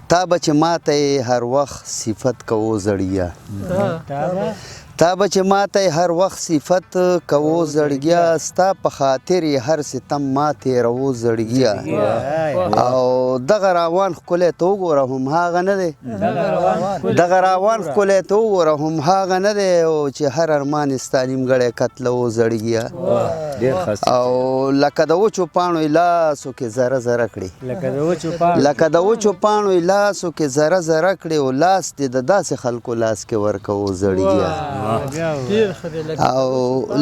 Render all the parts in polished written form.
تا به چې ماته هر وخت صفت کوو زړګیا تا به چې ماته هر وخت صفت کوو زړګیا ستا په خاطر هر ستم ما تېروو زړګیا او دغه راوان ښکلی ته وګوره هم هغه نه دی دغه راوان ښکلی ته وګوره هم هغه نه دی او چې هر ارمان یې ستا نیمګړی کتلوو زړګیا او لکه د وچو پاڼو یې لاسو کې ذره ذره کړي لکه د وچو پاڼو یې لاسو کې ذره ذره کړي او لاس دې د داسې خلکو لاس کې ورکوو زړګیا او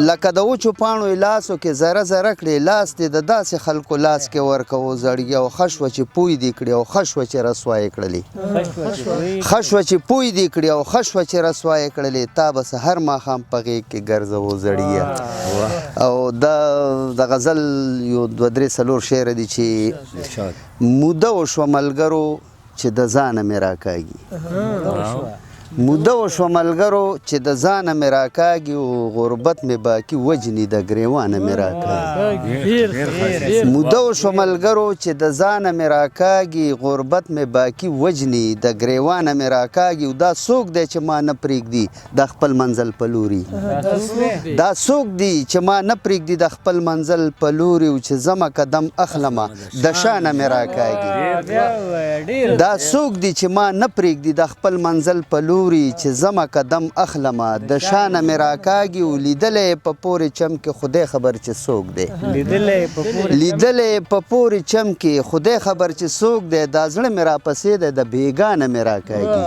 لکه د وچو پاڼو یې لاسو کې ذره ذره کړي لاس دې د داسې خلکو لاس کې ورکوو زړګیا او ښه شوه چې پوی دې کړي او ښه شوه چې رسوا یې کړلې ښه شوه چې پوی دې کړي او ښه شوه چې رسوا یې کړلې تا به سحر ماښام په غېږ کې ګرځوو زړګیا او د غزل یو دوه درې څلور شعره دي چې موده وشوه ملګرو چې د ځانه مې راکاږي موده وشوه ملګرو چې د ځانه مې راکاږي او غربت مې باقي وجني د ګریوانه مې راکاږي موده وشوه ملګرو چې د ځانه مې راکاږي غربت مې باقي وجني د ګریوانه مې راکاږي او دا څوک دی چې ما نه پرېږدي د خپل منزل په لوري دا څوک دی چې ما نه پرېږدي د خپل منزل په لوري او چې زمه قدم اخلمه د شانه مې راکاږي دا څوک دی چې ما نه پرېږدي د خپل منزل په لوري چې زمه قدم اخلمه د شانه مې راکاږي او لیدلی په پورې چم کې خدای خبر چې څوک دی لیدلی په پورې چم کې خدای خبر چې څوک دی دا زړه مې راپسې دی د بېګانه مې راکاږي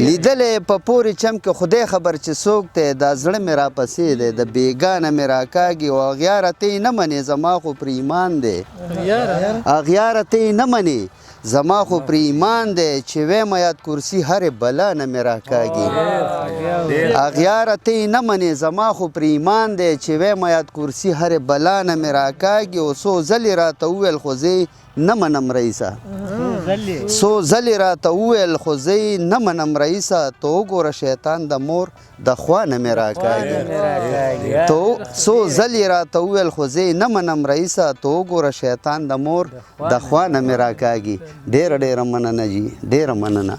لیدلی په پورې چم کې خدای خبر چې څوک دی دا زړه مې راپسې دی د بېګانه مې راکاږي او اغیاره ته یې نه منې زما خو پر ایمان دی اغیاره ته یې نه منې زما خو پر ایمان دی چې ویمه یاد کرسي هرې بلا نه مې راکاږي اغیاره ته یې نه منې زما خو پر ایمان دی چې ویمه یاد کرسي هرې بلا نه مې راکاږي او څو ځلې راته وویل خو زه نه منم رئیسه څو ځلې راته وویل خو زه نه منم رئیسه ته وګوره شیطان د مور د خوا نه مې راکاږي څو ځلې راته وویل خو زه نه منم رئیسه ته وګوره شیطان د مور د خوا نه مې راکاږي ډېره ډېره مننه جي ډېره مننه